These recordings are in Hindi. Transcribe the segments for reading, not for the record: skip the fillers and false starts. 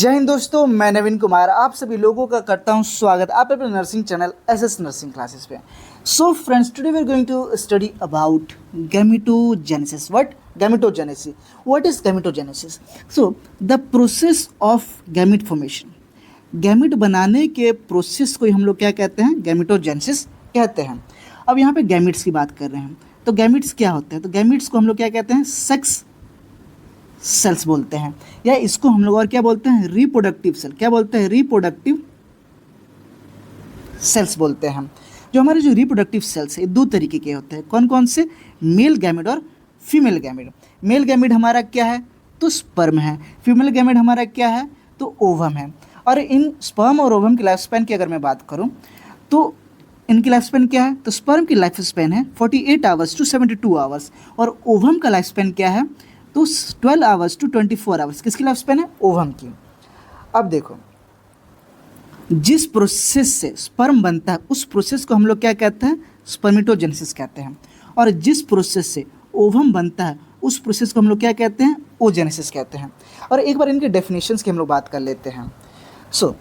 जय हिंद दोस्तों, मैं नवीन कुमार आप सभी लोगों का करता हूं स्वागत आप अपने nursing channel SS nursing classes पे। So friends, today we are going to study about gametogenesis. What is gametogenesis? So the process of gamete formation. Gamete बनाने के प्रोसेस को हम लोग क्या कहते हैं? गैमेटोजेनेसिस कहते हैं। अब यहाँ पे गैमेट्स की बात कर रहे हैं, तो गैमेट्स क्या होते हैं? तो गैमेट्स को हम लोग क्या कहते हैं? सेक्स सेल्स बोलते हैं, या इसको हम लोग और क्या बोलते हैं? Reproductive cell. क्या बोलते हैं? रिप्रोडक्टिव सेल्स बोलते हैं। जो हमारे जो रिप्रोडक्टिव सेल्स है दो तरीके के होते हैं। कौन कौन से? मेल गैमेट और फीमेल गैमेट। मेल गैमेट हमारा क्या है? तो स्पर्म है। फीमेल गैमेट हमारा क्या है? तो ओवम है। और इन स्पर्म और ओवम की लाइफ स्पैन की अगर मैं बात करूं तो इनकी लाइफ स्पैन क्या है? तो स्पर्म की लाइफ स्पैन है 48 आवर्स टू 72 आवर्स, और ओवम का लाइफ स्पैन क्या है? तो 12 आवर्स टू 24 आवर्स। किसकी लाइफ स्पैन है? ओवम की। अब देखो, जिस प्रोसेस से स्पर्म बनता है उस प्रोसेस को हम लोग क्या कहते हैं? स्पर्मेटोजेनेसिस कहते हैं। और जिस प्रोसेस से ओवम बनता है उस प्रोसेस को हम लोग क्या कहते हैं? ओजेनेसिस कहते हैं। और एक बार इनके डेफिनेशंस की हम लोग बात कर लेते हैं। So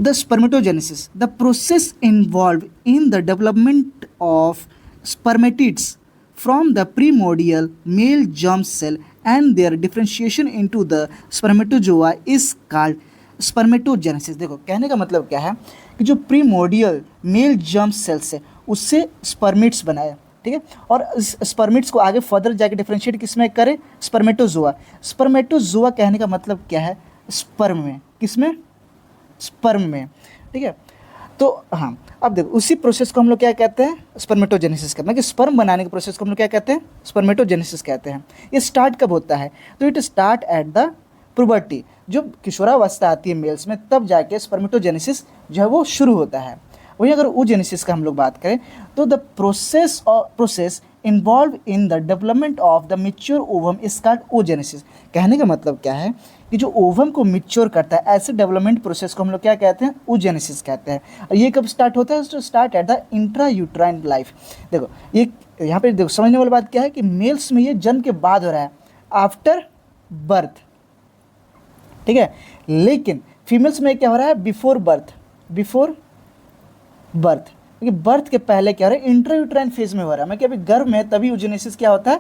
the spermatogenesis, the process involve in the development of spermatids from the primordial male germ cell and their differentiation into the spermatozoa is called spermatogenesis। देखो, कहने का मतलब क्या है कि जो प्रीमोडियल मेल जर्म सेल्स है उससे स्पर्मिट्स बनाया, ठीक है, और इस स्पर्मिट्स को आगे फर्दर जाके डिफ्रेंशिएट किसमें करे? स्पर्मेटोजोआ। स्पर्मेटोजोआ कहने का मतलब क्या है? स्पर्म में। किसमें? स्पर्म में, ठीक है। तो हाँ, अब देखो, उसी प्रोसेस को हम लोग क्या कहते हैं? स्पर्मेटोजेनेसिस कहते हैं। कि स्पर्म बनाने के प्रोसेस को हम लोग क्या कहते हैं? स्पर्मेटोजेनेसिस कहते हैं। ये स्टार्ट कब होता है? तो it start at the puberty. जब किशोरावस्था आती है मेल्स में तब जाके स्पर्मेटोजेनेसिस जो है वो शुरू होता है। वहीं अगर ओजेनेसिस का हम लोग बात करें तो the process involve in the development of the mature ovum is called oogenesis. कहने का मतलब क्या है कि जो ओवम को मैच्योर करता है ऐसे डेवलपमेंट प्रोसेस को हम लोग क्या कहते हैं? ओजेनेसिस कहते हैं। और ये कब स्टार्ट होता है? तो start at the intra uterine life. देखो, ये यहाँ पे देखो, समझने वाली बात क्या है कि मेल्स में ये जन्म के बाद हो रहा है, आफ्टर बर्थ, ठीक है। लेकिन फीमेल्स में क्या हो रहा है? Before birth. क्योंकि बर्थ के पहले क्या हो रहा है? इंट्रायूट्राइन फेज में हो रहा है, मतलब कि अभी गर्भ में, तभी ओजेनेसिस क्या होता है?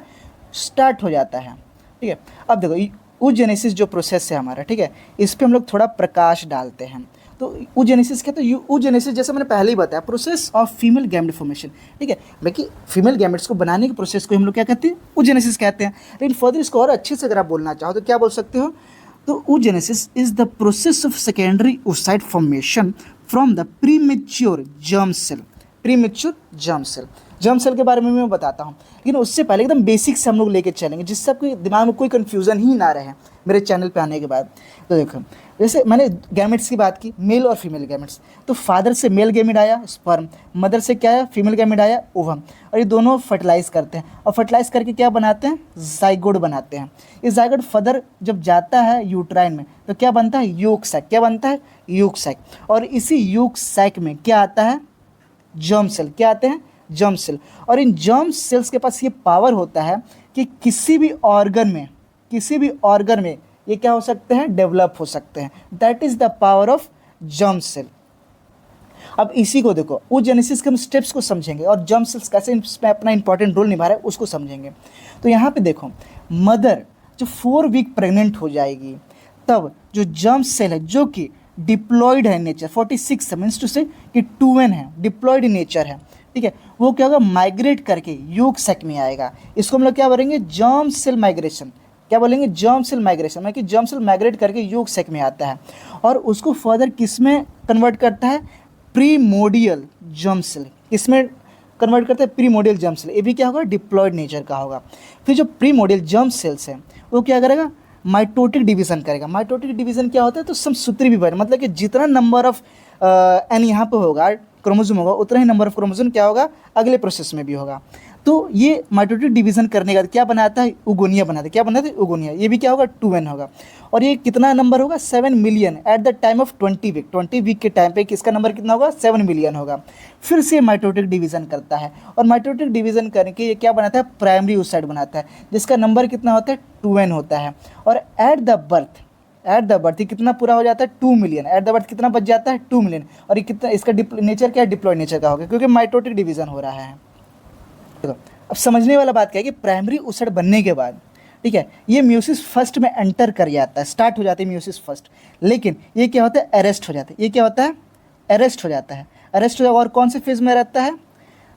स्टार्ट हो जाता है, ठीक है। अब देखो, ओजेनेसिस जो प्रोसेस है हमारा, ठीक है, इस पर हम लोग थोड़ा प्रकाश डालते हैं। तो ओजेनेसिस क्या? तो ओजेनेसिस जैसे मैंने पहले ही बताया, process of female gamete formation, ठीक है। बाकी फीमेल गैमेट्स को बनाने के प्रोसेस को हम लोग क्या कहते हैं? ओजेनेसिस कहते हैं। लेकिन फर्दर इसको और अच्छे से अगर आप बोलना चाहो तो क्या बोल सकते हो? तो oogenesis is the process of secondary oocyte formation from the premature germ cell। Germ cell के बारे में मैं बताता हूँ, लेकिन उससे पहले एकदम बेसिक से हम लोग लेके चलेंगे जिससे आपके दिमाग में कोई कन्फ्यूज़न ही ना रहे मेरे चैनल पे आने के बाद। तो देखो, जैसे मैंने गैमेट्स की बात की, मेल और फीमेल गैमेट्स। तो फादर से मेल गैमेट आया स्पर्म, मदर से क्या आया? फीमेल गैमेट आया ओवम, और ये दोनों फर्टिलाइज करते हैं, और फर्टिलाइज करके क्या बनाते हैं? जाइगोट बनाते हैं। ये जाइगोट फर्दर जब जाता है यूट्राइन में तो क्या बनता है? Yolk sac. क्या बनता है? Yolk sac. और इसी यूक सैक में क्या आता है? Germ cell. क्या आते हैं? Germ cell. और इन जर्म सेल्स के पास ये पावर होता है कि किसी भी ऑर्गन में ये क्या हो सकते हैं? डेवलप हो सकते हैं। That is the power of germ cell. अब इसी को देखो, ओजेनेसिस के हम स्टेप्स को समझेंगे और जर्म सेल्स कैसे इसमें अपना इंपॉर्टेंट रोल निभा रहा है उसको समझेंगे। तो यहाँ पे देखो, मदर जो 4 वीक प्रेग्नेंट हो जाएगी तब जो जर्म सेल है जो कि डिप्लॉयड है नेचर, 46 मीन्स टू से कि 2n है, डिप्लॉयड नेचर है, ठीक है, वो क्या होगा? माइग्रेट करके यूक सैक में आएगा। इसको हम लोग क्या बोलेंगे? Germ cell migration. क्या बोलेंगे? जर्म सेल माइग्रेशन, मतलब कि जर्म सेल माइग्रेट करके यूक सैक में आता है और उसको फर्दर किस में कन्वर्ट करता है? Primordial germ cell. किसमें कन्वर्ट करता है? Primordial germ cell. ये भी क्या होगा? डिप्लॉयड नेचर का होगा। फिर जो प्रीमोडियल जर्म सेल्स है वो क्या करेगा? माइटोटिक डिवीजन करेगा। माइटोटिक डिवीजन क्या होता है? तो समसूत्री विभाजन, मतलब कि जितना नंबर ऑफ एन यहाँ पे होगा, क्रोमोसोम होगा, उतना ही नंबर ऑफ क्रोमोसोम क्या होगा? अगले प्रोसेस में भी होगा। तो ये माइटोटिक डिवीजन करने का क्या बनाता है? उगोनिया बनाता है। क्या बनाता है? उगोनिया। ये भी क्या होगा? 2n होगा। और ये कितना नंबर होगा? 7 million at the time of 20 week. 20 week के टाइम पे किसका नंबर कितना होगा? 7 मिलियन होगा। फिर से माइटोटिक डिवीजन करता है और माइटोटिक डिवीजन करके ये क्या बनाता है? प्राइमरी oocyte बनाता है जिसका नंबर कितना होता है? 2n होता है। और at the birth at the birth, ये कितना पूरा हो जाता है 2 मिलियन, एट द बर्थ कितना बच जाता है 2 मिलियन, और ये कितना, इसका नेचर क्या है, डिप्लॉयड नेचर का होगा क्योंकि माइटोटिक डिवीजन हो रहा है। देखो अब समझने वाला बात क्या है कि प्राइमरी ऊसड़ बनने के बाद, ठीक है, ये म्यूसिस फर्स्ट में एंटर कर जाता है, स्टार्ट हो जाती है म्यूसिस फर्स्ट, लेकिन ये क्या होता है, अरेस्ट हो जाता है। ये क्या होता है, अरेस्ट हो जाता है, अरेस्ट हो जाएगा, और कौन से फेज में रहता है,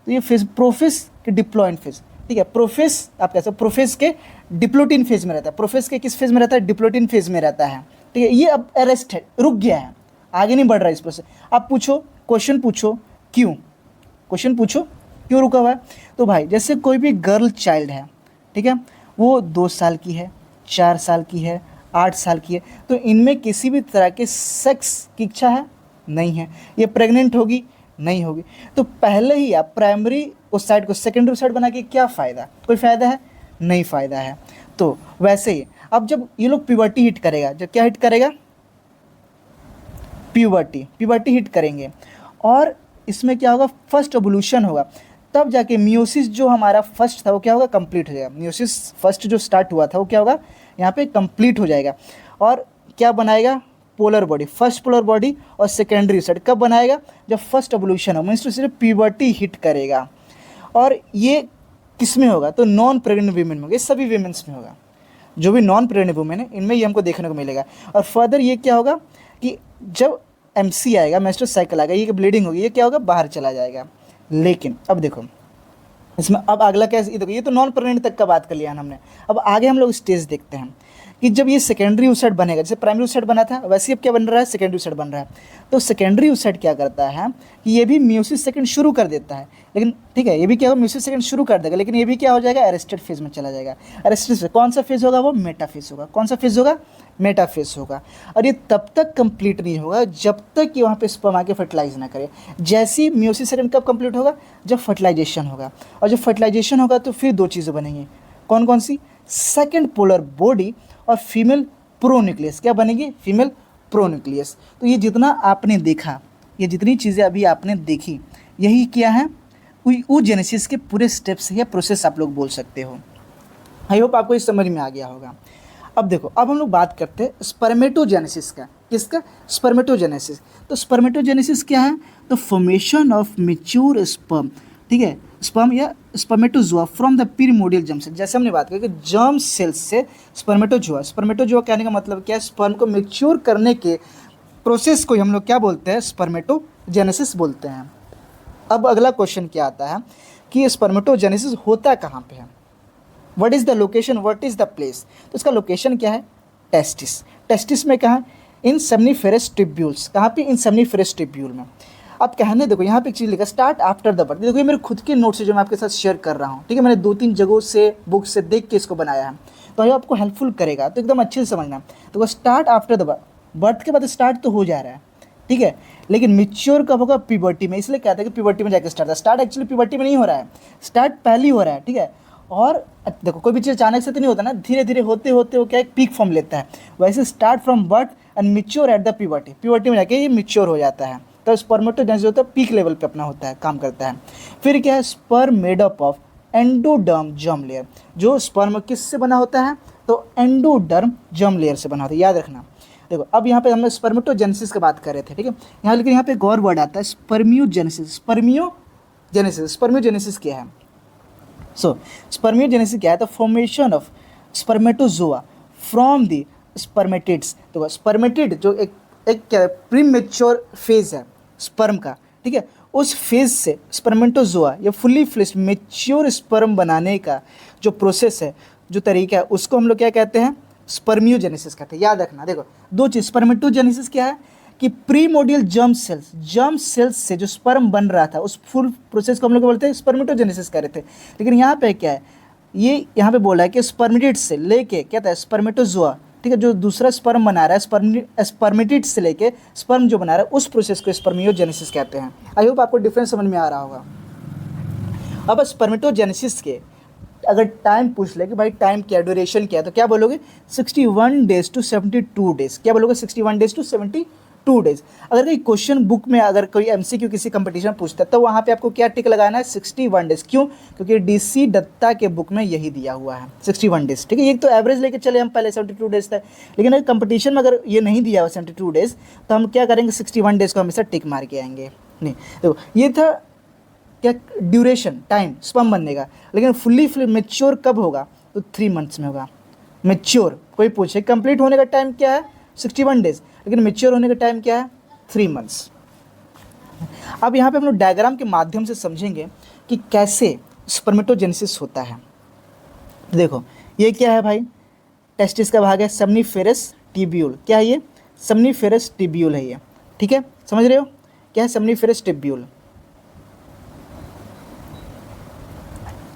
तो ये फेज प्रोफेस के डिप्लॉइड फेज, ठीक है, प्रोफेस आप कह सकते हो प्रोफेस के डिप्लोटिन फेज में रहता है, प्रोफेस के किस फेज में रहता है, डिप्लोटिन फेज में रहता है, ठीक है। ये अब अरेस्ट है, रुक गया है, आगे नहीं बढ़ रहा है इस प्रोसेस। आप पूछो, क्वेश्चन पूछो क्यों, क्वेश्चन पूछो क्यों रुका हुआ है, तो भाई जैसे कोई भी गर्ल चाइल्ड है, ठीक है, वो 2 साल की है, 4 साल की है, 8 साल की है, तो इनमें किसी भी तरह के सेक्स की इच्छा है, नहीं है। ये प्रेग्नेंट होगी, नहीं होगी, तो पहले ही आप प्राइमरी उस साइड को सेकेंडरी साइड बना के क्या फ़ायदा, कोई फ़ायदा है, नहीं फ़ायदा है। तो वैसे ही अब जब ये लोग प्यूबर्टी हिट करेगा, जब क्या हिट करेगा, प्यूबर्टी हिट करेंगे, और इसमें क्या होगा, फर्स्ट ओवुलेशन होगा, तब जाके मियोसिस जो हमारा फर्स्ट था वो क्या होगा, कंप्लीट हो जाएगा। मियोसिस फर्स्ट जो स्टार्ट हुआ था वो क्या होगा, यहाँ पे कंप्लीट हो जाएगा, और क्या बनाएगा, polar body, first polar body और सेकेंडरी सेट कब बनाएगा, जब फर्स्ट ओवुलेशन हो, मीन्स टू से प्यूबर्टी हिट करेगा। और ये किस में होगा, तो नॉन प्रेग्नेंट वीमेन में होगा, ये सभी वीमेंस में होगा, जो भी नॉन प्रेग्नेंट वुमेन है इनमें ये हमको देखने को मिलेगा। और फर्दर ये क्या होगा कि जब MC आएगा, मेंस्ट्रुअल साइकिल आएगा, ये ब्लीडिंग होगी, ये क्या होगा, बाहर चला जाएगा। लेकिन अब देखो इसमें अब अगला क्या, ये देखो ये तो नॉन प्रेग्नेंट तक का बात कर लिया हमने, अब आगे हम लोग स्टेज देखते हैं कि जब ये सेकेंडरी ऊसैड बनेगा, जैसे प्राइमरी ऊसैड बना था वैसे ही अब क्या बन रहा है, सेकेंडरी ऊसैड बन रहा है। तो सेकेंडरी ऊसैड क्या करता है कि ये भी म्यूसिस सेकंड शुरू कर देता है, लेकिन ठीक है, ये भी क्या होगा, म्यूसिस सेकंड शुरू कर देगा, लेकिन ये भी क्या हो जाएगा, अरेस्टेड फेज में चला जाएगा। अरेस्टेड फेज कौन सा फेज होगा, वो मेटाफेज होगा। कौन सा फेज होगा, मेटाफेज होगा। और ये तब तक कंप्लीट नहीं होगा जब तक ये वहाँ पे स्पर्म आके फर्टिलाइज ना करे। जैसे ही म्यूसिस सेकंड कब कंप्लीट होगा, जब फर्टिलाइजेशन होगा, और जब फर्टिलाइजेशन होगा तो फिर 2 चीज़ें बनेंगी, कौन कौन सी, सेकेंड पोलर बॉडी और फीमेल प्रोन्यूक्लियस। क्या बनेगी, फीमेल प्रोन्यूक्लियस। तो ये जितना आपने देखा, ये जितनी चीज़ें अभी आपने देखी, यही क्या है, oogenesis के पूरे स्टेप्स या प्रोसेस आप लोग बोल सकते हो। आई होप आपको इस समझ में आ गया होगा। अब देखो, अब हम लोग बात करते हैं स्पर्मेटोजेनेसिस का। किसका, स्पर्मेटोजेनेसिस। तो स्पर्मेटोजेनेसिस क्या है, तो फॉर्मेशन ऑफ मैच्योर स्पर्म, ठीक है, स्पर्म या spermatozoa from the primordial germ cell. जैसे हमने बात की कि जर्म सेल से स्पर्मेटोजोआ, स्पर्मेटोजोआ कहने का मतलब क्या है, स्पर्म को मैच्योर करने के प्रोसेस को हम लोग क्या बोलते हैं, स्पर्मेटोजेनेसिस बोलते हैं। अब अगला क्वेश्चन क्या आता है कि स्पर्मेटोजेनेसिस होता कहाँ पे है, what is the location, what is the place. तो इसका लोकेशन क्या है, टेस्टिस। टेस्टिस में कहाँ, इन सेमनीफेरस ट्यूब्यूल्स। कहाँ पे, इन सेमनीफेरस ट्यूब्यूल में। अब कहने देखो यहाँ पे एक चीज़ लिखा, स्टार्ट आफ्टर द बर्थ। देखो ये मेरे खुद के नोट्स से जो मैं आपके साथ शेयर कर रहा हूँ, ठीक है, मैंने 2-3 जगहों से बुक से देख के इसको बनाया है, तो ये आपको हेल्पफुल करेगा, तो एकदम अच्छे से समझना। तो स्टार्ट आफ्टर द बर्थ के बाद स्टार्ट तो हो जा रहा है, ठीक है, लेकिन मिच्योर कब होगा, प्यूबर्टी में। इसलिए कहते हैं कि प्यूबर्टी में जाकर स्टार्ट है। स्टार्ट एक्चुअली प्यूबर्टी में नहीं हो रहा है, स्टार्ट पहले ही हो रहा है, ठीक है। और देखो कोई भी चीज़ अचानक से तो नहीं होता ना, धीरे धीरे होते होते वो क्या एक पीक फॉर्म लेता है। वैसे start from birth and mature at the puberty, puberty में जाके ये मिच्योर हो जाता है। तो स्पर्मेटोजेनेसिस होता है पीक लेवल पे अपना होता है, काम करता है। फिर क्या है, sperm made up of endoderm germ layer. जो स्पर्म किससे बना होता है, तो एंडोडर्म जर्म लेयर से बना होता है, याद रखना। देखो अब यहाँ पे हमने स्पर्मेटोजेनेसिस की बात कर रहे थे, ठीक है, यहाँ लेकिन यहाँ पे एक और वर्ड आता है, स्पर्मियोजेनेसिस। स्पर्मियोजेनेसिस क्या है, सो स्पर्मियोजेनेसिस क्या है, तो formation of spermatozoa from the spermatids. तो स्पर्मेटिड जो एक क्या प्रीमेच्योर फेज है स्पर्म का, ठीक है, उस फेज से स्पर्मेटोजोआ या फुल्ली फ्लेश्ड मेच्योर स्पर्म बनाने का जो प्रोसेस है, जो तरीका है, उसको हम लोग क्या कहते हैं, स्पर्मियोजेनेसिस कहते हैं। याद रखना। देखो 2 चीज़, स्पर्मेटोजेनेसिस क्या है कि प्रीमोडियल जर्म सेल्स से जो स्पर्म बन रहा था उस फुल प्रोसेस को हम लोग बोलते हैं स्पर्मेटोजेनेसिस कह रहे थे। लेकिन यहाँ पे क्या है, ये यहाँ पे बोला है कि स्पर्मेटिड से लेके क्या था, स्पर्मेटोजोआ, ठीक है, जो दूसरा स्पर्म बना रहा है, स्पर्मेटिड से लेके स्पर्म जो बना रहा है उस प्रोसेस को स्पर्मियोजेनेसिस कहते हैं। आई होप आपको डिफरेंस समझ में आ रहा होगा। अब स्पर्मेटोजेनेसिस के अगर टाइम पूछ ले कि भाई टाइम क्या, ड्यूरेशन क्या है, तो क्या बोलोगे, 61 days to 72 days। क्या बोलोगे, 61 days to 72 डेज। अगर कोई क्वेश्चन बुक में अगर कोई एमसीक्यू किसी कंपटीशन पूछता है तो वहाँ पे आपको क्या टिक लगाना है, 61 डेज। क्यों? क्योंकि डीसी दत्ता के बुक में यही दिया हुआ है 61 डेज। ठीक है, ये तो एवरेज लेके चले हम पहले 72 डेज तक, लेकिन अगर कंपटीशन में अगर ये नहीं दिया हुआ 72 डेज तो हम क्या करेंगे, 61 डेज को हमेशा टिक मार के आएंगे। नहीं देखो, ये था क्या ड्यूरेशन, टाइम स्पर्म बनने का। लेकिन फुल्ली मेच्योर कब होगा, तो 3 मंथ्स में होगा मेच्योर। कोई पूछे कंप्लीट होने का टाइम क्या है, 61 डेज, लेकिन मेच्योर होने का टाइम क्या है, 3 मंथ्स। अब यहाँ पे हम लोग डायग्राम के माध्यम से समझेंगे कि कैसे स्पर्मेटोजेनेसिस होता है। तो देखो ये क्या है भाई, टेस्टिस का भाग है, सेमनीफेरस टिब्यूल। क्या है ये, सेमनीफेरस टिब्यूल है ये। ठीक है, समझ रहे हो क्या है सेमनीफेरस टिब्यूल,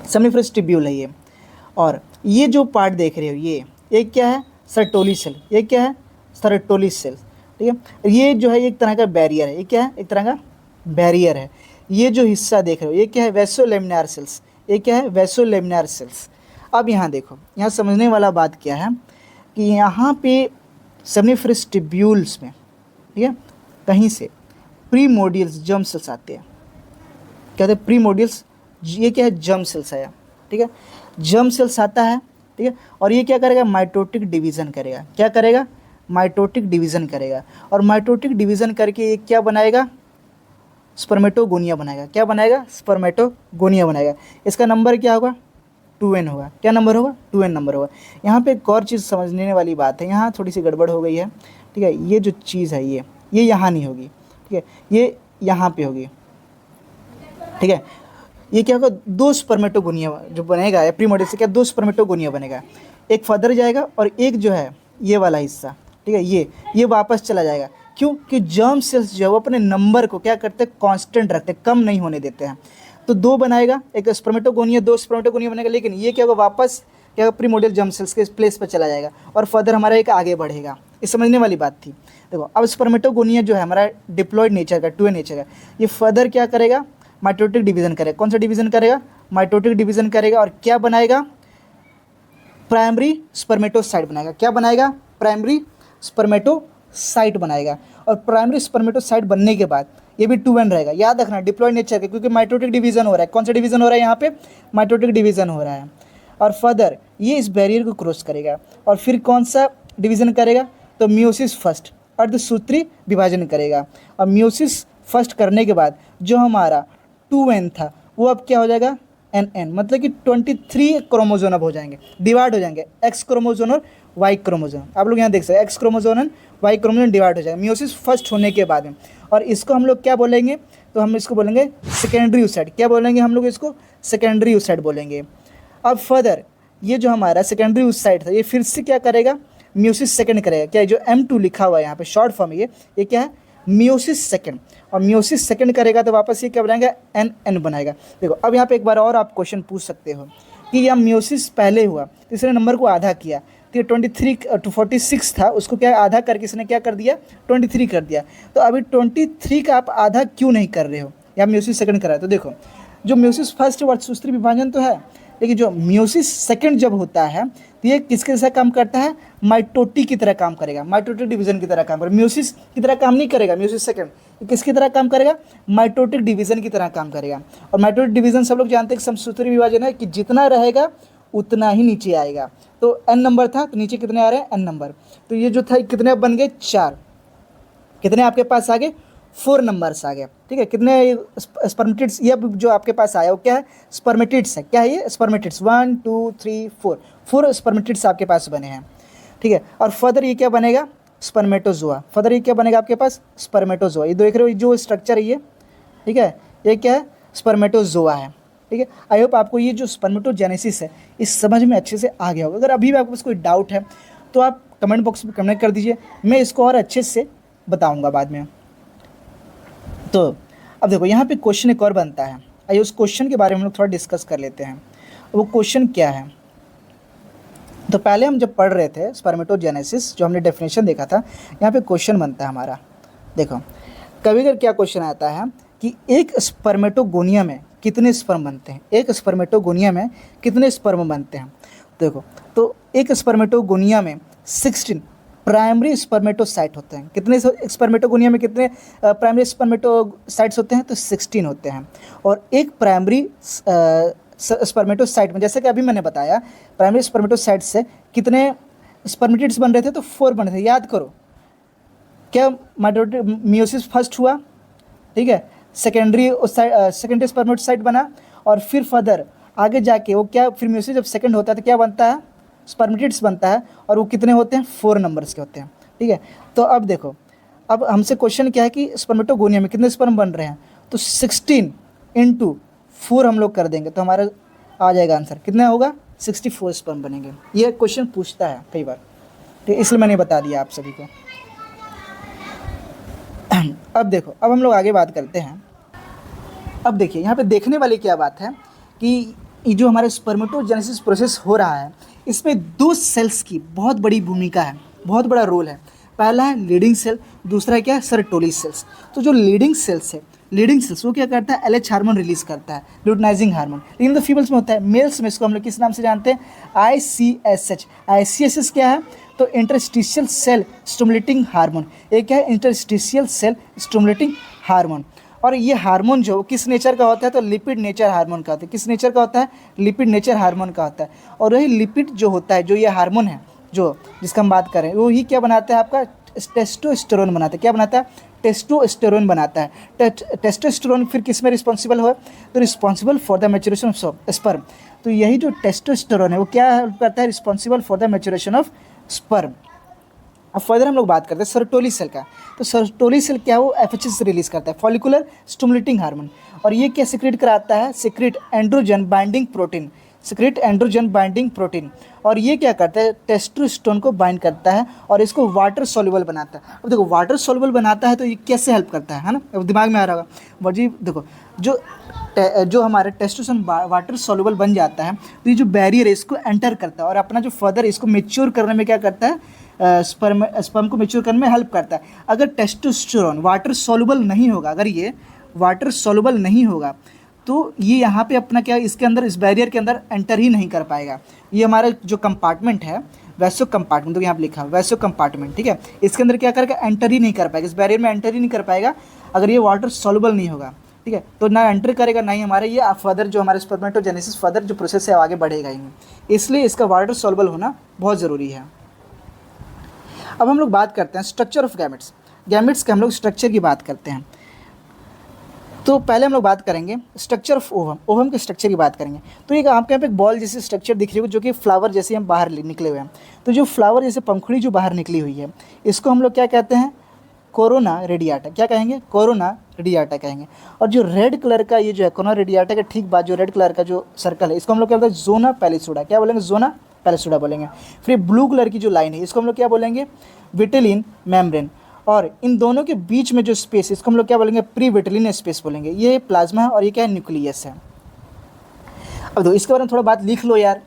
सेमनीफेरस टिब्यूल है ये। और ये जो पार्ट देख रहे हो ये क्या है, सर्टोली सेल। ये क्या है, सर्टोली सेल। ठीक है, ये जो है एक तरह का बैरियर है। ये क्या है, एक तरह का बैरियर है। ये जो हिस्सा देख रहे हो ये क्या है, वैसोलेमिनार सेल्स। ये क्या है, वैसोलेमिनार सेल्स। अब यहाँ देखो, यहाँ समझने वाला बात क्या है कि यहाँ पे सेमनीफेरस टिब्यूल्स में, ठीक है, कहीं से प्रीमोडियल्स जर्म सेल्स आते हैं। क्या कहते हैं, प्रीमोडियल्स। ये क्या है, जर्म सेल्स आया। ठीक है, जर्म सेल्स आता है। ठीक है, और ये क्या करेगा, माइटोटिक डिवीज़न करेगा। क्या करेगा, माइटोटिक डिवीज़न करेगा। और माइटोटिक डिवीज़न करके ये क्या बनाएगा, स्पर्मेटोगोनिया बनाएगा। क्या बनाएगा, स्पर्मेटोगोनिया बनाएगा। इसका नंबर क्या होगा, 2n होगा। क्या नंबर होगा, 2n नंबर होगा। यहाँ पे एक और चीज़ समझने वाली बात है, यहाँ थोड़ी सी गड़बड़ हो गई है। ठीक है, ये जो चीज़ है ये यहाँ नहीं होगी। ठीक है, ये यहाँ पे होगी। ठीक है, ये क्या होगा, 2 स्पर्मेटोगोनिया जो बनेगा या प्रीमोडियल से क्या 2 स्पर्मेटोगोनिया बनेगा। एक फर्दर जाएगा और एक जो है ये वाला हिस्सा, ठीक है, ये वापस चला जाएगा। क्यों कि जर्म सेल्स जो है वो अपने नंबर को क्या करते हैं, कांस्टेंट रखते हैं, कम नहीं होने देते हैं। तो 2 बनाएगा, एक स्पर्मेटोगोनिया, 2 स्पर्मेटोगोनिया बनेगा। लेकिन ये क्या होगा, वापस क्या प्रीमोडियल जर्म सेल्स के प्लेस पर चला जाएगा और फर्दर हमारा एक आगे बढ़ेगा। ये समझने वाली बात थी। देखो अब स्पर्मेटोगोनिया जो है हमारा डिप्लॉयड नेचर का, 2n नेचर का, ये फर्दर क्या करेगा, माइटोटिक डिवीज़न करेगा। कौन सा डिवीज़न करेगा, माइटोटिक डिवीज़न करेगा। और क्या बनाएगा, प्राइमरी स्पर्मेटोसाइट बनाएगा। क्या बनाएगा, प्राइमरी स्पर्मेटोसाइट बनाएगा। और प्राइमरी स्पर्मेटोसाइट बनने के बाद ये भी 2n रहेगा। याद रखना डिप्लॉयड नेचर का, क्योंकि माइटोटिक डिवीज़न हो रहा है। कौन सा डिवीज़न हो रहा है, यहाँ पे माइटोटिक डिवीज़न हो रहा है। और फर्दर ये इस बैरियर को क्रॉस करेगा और फिर कौन सा डिवीज़न करेगा, तो मियोसिस फर्स्ट, अर्धसूत्री विभाजन करेगा। और मियोसिस फर्स्ट करने के बाद जो हमारा 2n था वो अब क्या हो जाएगा, nn, मतलब कि 23 क्रोमोजोम अब हो जाएंगे, डिवाइड हो जाएंगे, एक्स क्रोमोजोम और वाई क्रोमोजोम। आप लोग यहाँ देख सकते हैं एक्स क्रोमोजोम और वाई क्रोमोजोम डिवाइड हो जाएगा मियोसिस फर्स्ट होने के बाद में। और इसको हम लोग क्या बोलेंगे, तो हम इसको बोलेंगे सेकेंडरी oocyte। क्या बोलेंगे हम लोग इसको, सेकेंडरी oocyte बोलेंगे। अब फर्दर ये जो हमारा सेकेंडरी oocyte था ये फिर से क्या करेगा, मियोसिस सेकेंड करेगा। क्या जो M2 लिखा हुआ है यहाँ पे शॉर्ट फॉर्म है ये क्या है, मियोसिस सेकेंड। और मियोसिस सेकेंड करेगा तो वापस ये क्या बनाएगा, nn बनाएगा। देखो अब यहाँ पे एक बार और आप क्वेश्चन पूछ सकते हो कि यह मियोसिस पहले हुआ, तीसरे नंबर को आधा किया, तो 23 to 46 था, उसको क्या आधा करके इसने क्या कर दिया, 23 कर दिया। तो अभी 23 का आप आधा क्यों नहीं कर रहे हो, या मियोसिस सेकेंड करा है। तो देखो जो मियोसिस फर्स्ट वर्षसूत्री विभाजन तो है, लेकिन जो मियोसिस सेकेंड जब होता है तो ये किसके जैसा काम करता है, माइटोटिक की तरह काम करेगा, माइटोटिक डिवीजन की तरह काम करेगा। मियोसिस की तरह काम नहीं करेगा, मियोसिस सेकेंड किसकी तरह काम करेगा, माइटोटिक डिवीजन की तरह काम करेगा। और माइटोटिक डिवीजन सब लोग जानते हैं कि समसूत्री विभाजन है कि जितना रहेगा उतना ही नीचे आएगा। तो n नंबर था तो नीचे कितने आ रहे हैं, n नंबर। तो ये जो था कितने बन गए, 4। कितने आपके पास आ गए, 4 नंबर्स आ गए। ठीक है, कितने स्पर्मेटिड्स, ये जो आपके पास आया वो क्या है, स्पर्मेटिड्स है। क्या है ये, स्पर्मेटिड्स, 1 2 3 4 स्पर्मेटिड्स आपके पास बने हैं। ठीक है, और फर्दर ये क्या बनेगा, स्पर्मेटोजोआ। फर्दर ये क्या बनेगा आपके पास, स्पर्मेटोजोआ। ये देख रहे हो जो स्ट्रक्चर है ये, ठीक है, ये क्या है, स्पर्मेटोजोआ है। ठीक है, आई होप आपको ये जो स्पर्मेटोजेनेसिस है इस समझ में अच्छे से आ गया होगा। अगर अभी भी आपको कोई डाउट है तो आप कमेंट बॉक्स में कमेंट कर दीजिए, मैं इसको और अच्छे से बताऊंगा बाद में। तो अब देखो यहाँ पे क्वेश्चन एक और बनता है, आइए उस क्वेश्चन के बारे में हम लोग थोड़ा डिस्कस कर लेते हैं। वो क्वेश्चन क्या है, तो पहले हम जब पढ़ रहे थे स्पर्मेटोजेनेसिस जो हमने डेफिनेशन देखा था, यहाँ पे क्वेश्चन बनता है हमारा। देखो कभी कभी क्या क्वेश्चन आता है कि एक स्पर्मेटोगोनिया में कितने स्पर्म बनते हैं, एक स्पर्मेटोगोनिया में कितने स्पर्म बनते हैं। देखो तो एक स्पर्मेटोगोनिया में 16 प्राइमरी स्पर्मेटोसाइट होते हैं। कितने स्पर्मेटोगोनिया में कितने प्राइमरी स्पर्मेटोसाइट्स होते हैं? तो 16 होते हैं। और एक प्राइमरी स्पर्मेटोसाइट में, जैसे कि अभी मैंने बताया, प्राइमरी स्पर्मेटोसाइट से कितने स्पर्मेटिड्स बन रहे थे? तो 4 बन रहे थे। याद करो, क्या मियोसिस फर्स्ट हुआ, ठीक है, सेकेंडरी स्पर्मेटोसाइट बना, और फिर फर्दर आगे जाके वो क्या, फिर मियोसिस जब सेकंड होता है तो क्या बनता है? स्पर्मेटिड्स बनता है, और वो कितने होते हैं? 4 नंबर्स के होते हैं, ठीक है। तो अब देखो, अब हमसे क्वेश्चन क्या है कि स्पर्मेटोगोनिया में कितने स्पर्म बन रहे हैं? तो 16 × 4 हम लोग कर देंगे तो हमारा आ जाएगा आंसर, कितना होगा? 64 स्पर्म बनेंगे। ये क्वेश्चन पूछता है कई बार, तो इसलिए मैंने बता दिया आप सभी को। अब देखो, अब हम लोग आगे बात करते हैं। अब देखिए यहाँ पे देखने वाली क्या बात है कि ये जो हमारे स्पर्मेटोजेनेसिस प्रोसेस हो रहा है, इसमें 2 सेल्स की बहुत बड़ी भूमिका है, बहुत बड़ा रोल है। पहला है लीडिंग सेल, दूसरा क्या है? Sertoli cells. तो जो लीडिंग सेल्स वो क्या करता है? LH हार्मोन रिलीज करता है, ल्यूटिनाइजिंग हार्मोन। लेकिन तो फीमेल्स में होता है। मेल्स में इसको हम लोग किस नाम से जानते हैं? ICSH। ICSH क्या है? तो इंटरस्टिशियल सेल स्टिमुलेटिंग हार्मोन। एक है इंटरस्टिशियल सेल स्टिमुलेटिंग हार्मोन। और ये हार्मोन जो किस नेचर का होता है? तो लिपिड नेचर हार्मोन का होता है। किस नेचर का होता है? लिपिड नेचर हार्मोन का होता है। और वही लिपिड जो होता है, जो ये हार्मोन है, जो जिसका हम बात करें, वो ही क्या बनाता है? आपका टेस्टोस्टेरोन बनाता है। क्या बनाता है? टेस्टोस्टेरोन बनाता है। टेस्टोस्टेरोन फिर किस में रिस्पॉन्सिबल हो? तो responsible for the maturation of sperm. तो यही जो टेस्टोस्टेरोन है वो क्या करता है? Responsible for the maturation of sperm. अब फर्दर हम लोग बात करते हैं सर्टोली सेल का। तो सर्टोली सेल क्या है? वो FHS रिलीज करता है, फॉलिकुलर स्टिमुलेटिंग हार्मोन। और ये क्या सिक्रेट कराता है? Secrete androgen binding protein. Secrete androgen binding protein. और ये क्या करता है? टेस्टोस्टेरोन को बाइंड करता है और इसको वाटर सॉल्युबल बनाता है। अब देखो, वाटर सॉल्युबल बनाता है तो ये कैसे हेल्प करता है ना? अब दिमाग में आ रहा होगा जी। देखो, जो हमारे टेस्टोस्टेरोन वाटर सॉल्युबल बन जाता है तो ये जो बैरियर है इसको एंटर करता है और अपना जो फर्दर इसको मेच्योर करने में क्या करता है? स्पर्म को मेच्योर करने में हेल्प करता है। अगर टेस्टोस्टेरोन वाटर सॉल्युबल नहीं होगा, अगर ये वाटर सॉल्युबल नहीं होगा तो ये यहाँ पे अपना क्या, इसके अंदर, इस बैरियर के अंदर एंटर ही नहीं कर पाएगा। ये हमारा जो कंपार्टमेंट है, वैसो कंपार्टमेंट, तो यहाँ पे लिखा है वैसो कंपार्टमेंट, ठीक है, इसके अंदर क्या करेगा? एंटर ही नहीं कर पाएगा, इस बैरियर में एंटर ही नहीं कर पाएगा अगर ये वाटर सॉल्युबल नहीं होगा, ठीक है। तो ना एंटर करेगा, ना ही हमारे ये फर्दर जो हमारे स्पर्मेटोजेनेसिस फर्दर जो प्रोसेस है आगे बढ़ेगा ही नहीं। इसलिए इसका वाटर सॉल्युबल होना बहुत ज़रूरी है। अब हम लोग बात करते हैं स्ट्रक्चर ऑफ गैमेट्स। गैमेट्स के हम लोग स्ट्रक्चर की बात करते हैं। तो पहले हम लोग बात करेंगे स्ट्रक्चर ऑफ ओवम। ओवम के स्ट्रक्चर की बात करेंगे। तो एक आपके यहाँ पे एक बॉल जैसी स्ट्रक्चर दिख रही है जो कि फ्लावर जैसे हम बाहर निकले हुए हैं। तो जो फ्लावर जैसे पंखुड़ी जो बाहर निकली हुई है, इसको हम लोग क्या कहते हैं? Corona radiata. क्या कहेंगे? कोरोना रेडियाटा कहेंगे। और जो रेड कलर का ये जो है कोरोना रेडियाटा के ठीक बाद जो रेड कलर का जो सर्कल है, इसको हम लोग क्या बोलते हैं? जोना पैलिसुडा। क्या बोलेंगे? जोना पैलिसुडा बोलेंगे। फिर ब्लू कलर की जो लाइन है इसको हम लोग क्या बोलेंगे? विटिलिन मेम्ब्रेन। और इन दोनों के बीच में जो स्पेस, इसको हम लोग क्या बोलेंगे? प्री विटिलिन स्पेस बोलेंगे। ये प्लाज्मा है और ये क्या है? न्यूक्लियस है। अब दो इसके बारे में थोड़ा बात लिख लो यार,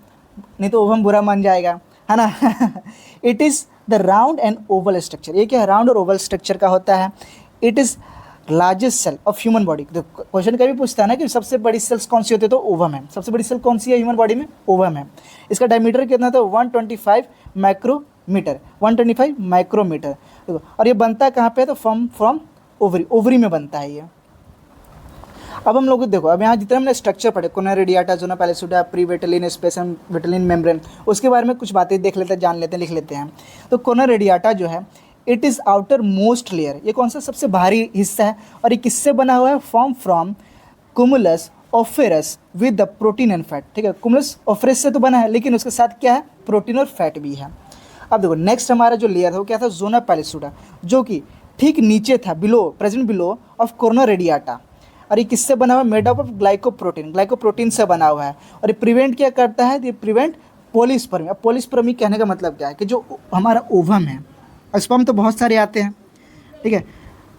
नहीं तो ओवम बुरा मान जाएगा, है ना। It is the round and Oval structure. ये क्या है? राउंड और ओवल स्ट्रक्चर का होता है। It is largest cell of human body. तो क्वेश्चन कभी पूछता है ना कि सबसे बड़ी सेल्स कौन सी होती है? तो ओवम है। सबसे बड़ी सेल कौन सी है ह्यूमन बॉडी में? ओवम है। इसका डायमीटर कितना था? 125 माइक्रोमीटर। 125 माइक्रोमीटर। देखो, और ये बनता है कहाँ पे? तो फ्रॉम ओवरी। ओवरी में बनता है ये। अब हम लोग देखो, अब यहाँ जितना हमने स्ट्रक्चर पढ़े, corona radiata, zona pellucida, pre vitelline space and vitelline membrane, उसके बारे में कुछ बातें देख लेते हैं, जान लेते हैं, लिख लेते हैं। तो कोरोना रेडियाटा जो है, it is outer most layer. ये कौन सा? सबसे बाहरी हिस्सा है। और ये किससे बना हुआ है? From cumulus oophorus with the protein and fat. ठीक है, कुमुलस ओफेरस से तो बना है, लेकिन उसके साथ क्या है? प्रोटीन और फैट भी है। अब देखो, नेक्स्ट हमारा जो लेयर है वो क्या था? जोना पैलिसुडा, जो कि ठीक नीचे था, present below of corona radiata. और ये किससे बना हुआ है? मेड अप ऑफ ग्लाइकोप्रोटीन से बना हुआ है। और ये प्रिवेंट क्या करता है? ये प्रिवेंट पोलिस्पर्मी। अब पोलिस्पर्मी कहने का मतलब क्या है? कि जो हमारा ओवम है, स्पर्म तो बहुत सारे आते हैं, ठीक है,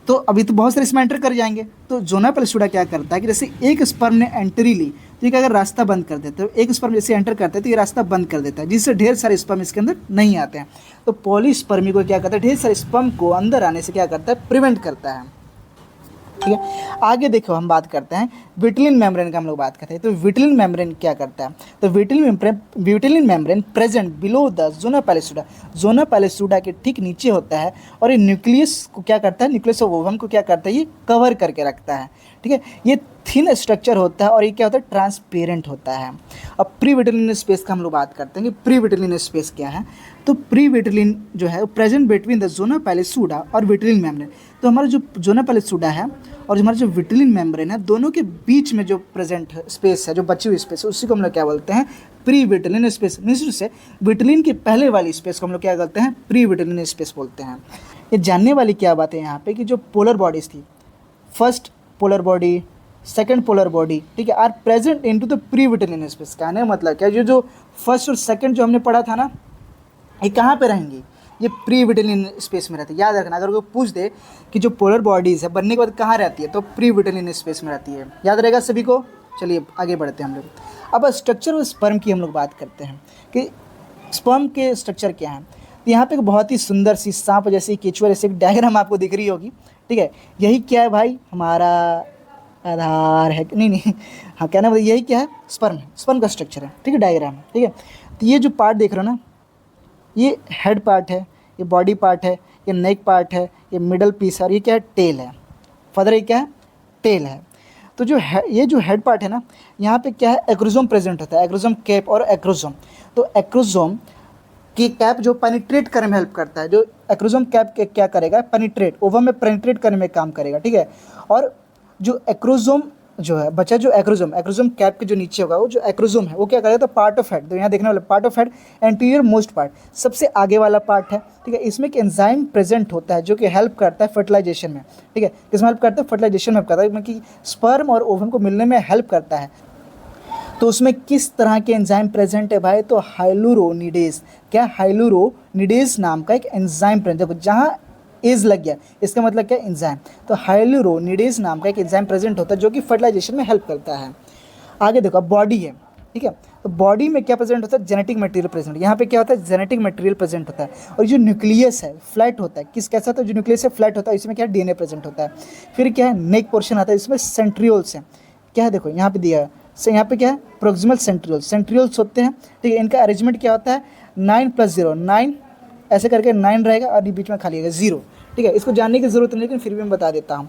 तो अभी तो बहुत सारे इसमें एंटर कर जाएंगे। तो जोना पैलिसुडा क्या करता है कि जैसे एक स्पर्म ने एंट्री ली तो ये अगर रास्ता बंद कर देता है, तो एक स्पर्म जैसे एंटर करता है तो ये रास्ता बंद कर देता है, जिससे ढेर सारे स्पर्म इसके अंदर नहीं आते हैं। तो पॉलीस्पर्मी को क्या करता है? ढेर सारे स्पर्म को अंदर आने से क्या करता है? प्रिवेंट करता है। ठीक है। आगे देखो हम बात करते हैं विटिलिन मेम्ब्रेन का, हम लोग बात करते हैं। तो विटिलिन मेम्ब्रेन क्या करता है? तो vitelline membrane present below the zona pellucida, zona pellucida के ठीक नीचे होता है, और ये न्यूक्लियस को क्या करता है, न्यूक्लियस ऑफ ओवम को क्या करता है, ये कवर करके रखता है। ठीक है, ये थिन स्ट्रक्चर होता है और ये क्या होता है, ट्रांसपेरेंट होता है। अब प्री विटिलिन स्पेस का हम लोग बात करते हैं कि प्री विटिलिन स्पेस क्या है। तो प्री विटिलिन जो है प्रेजेंट बिटवीन द ज़ोना पैलिसुडा और विटिलिन मेम्ब्रेन। तो हमारा जो ज़ोना पैलिसुडा है और हमारा जो विटिलिन मेम्ब्रेन है, दोनों के बीच में जो प्रेजेंट स्पेस है, जो बची हुई स्पेस है, उसी को हम लोग क्या बोलते हैं, प्री विटिलिन स्पेस। निश्चित से विटिलिन के पहले वाली स्पेस को हम लोग क्या बोलते हैं, प्री विटिलिन स्पेस बोलते हैं। ये जानने वाली क्या बात है यहाँ पे कि जो पोलर बॉडीज़ थी, first polar body, second polar body, ठीक है, are present into the pre vitelline space. कहने का मतलब क्या, जो फर्स्ट और सेकंड जो हमने पढ़ा था ना, ये कहाँ पे रहेंगी, ये प्री विटिलिन स्पेस में रहती है। याद रखना, अगर कोई पूछ दे कि जो पोलर बॉडीज़ है बनने के बाद कहाँ रहती है, तो प्री विटिलिन स्पेस में रहती है। याद रहेगा सभी को। चलिए आगे बढ़ते हैं हम लोग। अब स्ट्रक्चर और स्पर्म की हम लोग बात करते हैं कि स्पर्म के स्ट्रक्चर क्या है। तो यहाँ पे एक बहुत ही सुंदर सी सांप जैसी, केचुआ जैसी एक डायग्राम आपको दिख रही होगी। ठीक है, यही क्या है भाई, हमारा आधार है, नहीं, हाँ कहना मतलब यही क्या है, स्पर्म है, स्पर्म का स्ट्रक्चर है। ठीक है, डायग्राम। ठीक है, तो ये जो पार्ट देख रहे हो ना, ये हेड पार्ट है, ये बॉडी पार्ट है, ये नेक पार्ट है, ये मिडल पीस है, और ये क्या है, टेल है। फर्दर ये क्या है, टेल है। तो जो है, ये जो हेड पार्ट है ना, यहाँ पे क्या है, एक्रोसोम प्रेजेंट होता है, एक्रोसोम कैप और एक्रोसोम। तो एक्रोसोम की कैप जो पेनिट्रेट करने में हेल्प करता है, जो एक्रोसोम कैप के क्या करेगा, पेनिट्रेट, ओवम में पेनिट्रेट करने में काम करेगा। ठीक है, और जो एक्रोसोम जो है बचा, जो एक्रोसोम कैप के जो नीचे होगा, वो जो एक्रोसोम है वो क्या करेगा, तो पार्ट ऑफ हेड, तो यहाँ देखने वाला part of head, anterior most part, सबसे आगे वाला पार्ट है। ठीक है, इसमें एक एंजाइम प्रेजेंट होता है जो कि हेल्प करता है फर्टिलाइजेशन में। ठीक है, किसमें हेल्प करता है, फर्टिलाइजेशन में हेल्प करता है, मतलब कि स्पर्म और ओवम को मिलने में हेल्प करता है। तो उसमें किस तरह के एंजाइम प्रेजेंट है भाई, तो हाइलुरोनिडेज, क्या, हाइलुरोनिडेज नाम का एक एंजाइम प्रेजेंट। देखो जहाँ एज लग गया, इसका मतलब क्या, एंजाइम। तो हाइलुरोनिडेज नाम का एक एंजाइम प्रेजेंट होता है जो कि फर्टिलाइजेशन में हेल्प करता है। आगे देखो, बॉडी है। ठीक है, तो बॉडी में क्या प्रेजेंट होता है, जेनेटिक मटेरियल प्रेजेंट। यहाँ पे क्या होता है, जेनेटिक मटेरियल प्रेजेंट होता है। और जो न्यूक्लियस है फ्लैट होता है, किस कैसा होता है, जो न्यूक्लियस है फ्लैट होता है, इसमें क्या है, डीएनए प्रेजेंट होता है। फिर क्या है, नेक पोर्शन आता है, इसमें सेंट्रियोल्स हैं। क्या है, देखो यहाँ पे दिया है, यहाँ पे क्या है, प्रोक्सिमल सेंट्रियोल्स होते हैं। ठीक है, इनका अरेंजमेंट क्या होता है, 9 + 0, 9 ऐसे करके 9 रहेगा और ये बीच में खाली है 0। ठीक है, इसको जानने की ज़रूरत नहीं, लेकिन फिर भी मैं बता देता हूँ।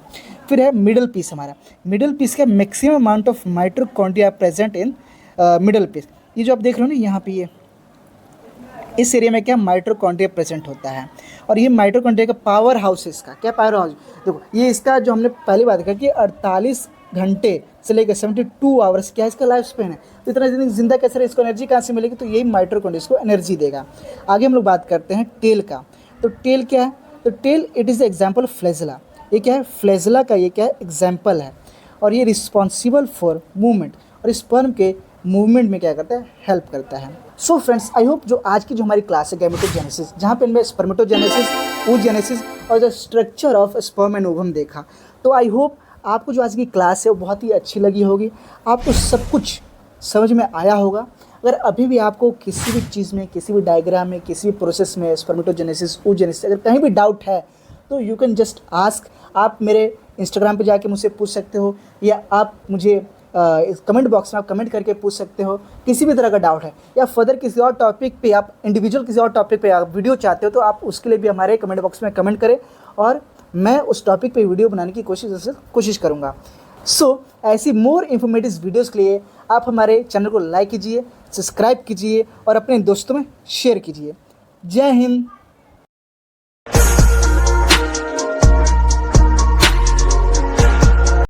फिर है मिडल पीस, हमारा मिडल पीस का maximum amount of mitochondria present in middle piece. ये जो आप देख रहे हो ना यहाँ पे, ये इस एरिया में क्या माइटोकॉन्ड्रिया प्रेजेंट होता है। और ये माइटोकॉन्ड्रिया का पावर हाउस है, इसका क्या पावर हाउस, देखो ये इसका जो हमने पहली बात देखा कि 48 घंटे से लेकर 72 आवर्स क्या इसका लाइफ स्पेन है। तो इतना जिंदा कैसे रहे, इसको एनर्जी कहाँ से मिलेगी, तो यही माइटोकॉन्ड्रिया इसको एनर्जी देगा। आगे हम लोग बात करते हैं टेल का। तो टेल क्या है, तो tail it is example of flagella. ये क्या है, फ्लैजेला का ये क्या है, एग्जाम्पल है। और ये रिस्पॉन्सिबल फॉर मूवमेंट, और स्पर्म के मूवमेंट में क्या करता है, हेल्प करता है। सो फ्रेंड्स, आई होप जो आज की जो हमारी क्लास है गैमेटोजेनेसिस, जहाँ पे इनमें स्पर्मेटोजेनेसिस, oogenesis और the structure of sperm and ovum देखा, तो आई होप आपको जो आज की क्लास है वो बहुत ही अच्छी लगी होगी, आपको सब कुछ समझ में आया होगा। अगर अभी भी आपको किसी भी चीज़ में, किसी भी डायग्राम में, किसी भी प्रोसेस में, स्पर्मेटोजेनेसिस, oogenesis, अगर कहीं भी डाउट है तो यू कैन जस्ट आस्क। आप मेरे इंस्टाग्राम पे जाके मुझसे पूछ सकते हो, या आप मुझे कमेंट बॉक्स में आप कमेंट करके पूछ सकते हो। किसी भी तरह का डाउट है, या फर्दर किसी और टॉपिक पे, आप इंडिविजुअल किसी और टॉपिक पे आप वीडियो चाहते हो, तो आप उसके लिए भी हमारे कमेंट बॉक्स में कमेंट करें, और मैं उस टॉपिक पे वीडियो बनाने की कोशिश करूँगा। सो ऐसी मोर इन्फॉर्मेटिव वीडियोस के लिए आप हमारे चैनल को लाइक कीजिए, सब्सक्राइब कीजिए और अपने दोस्तों में शेयर कीजिए। जय हिंद।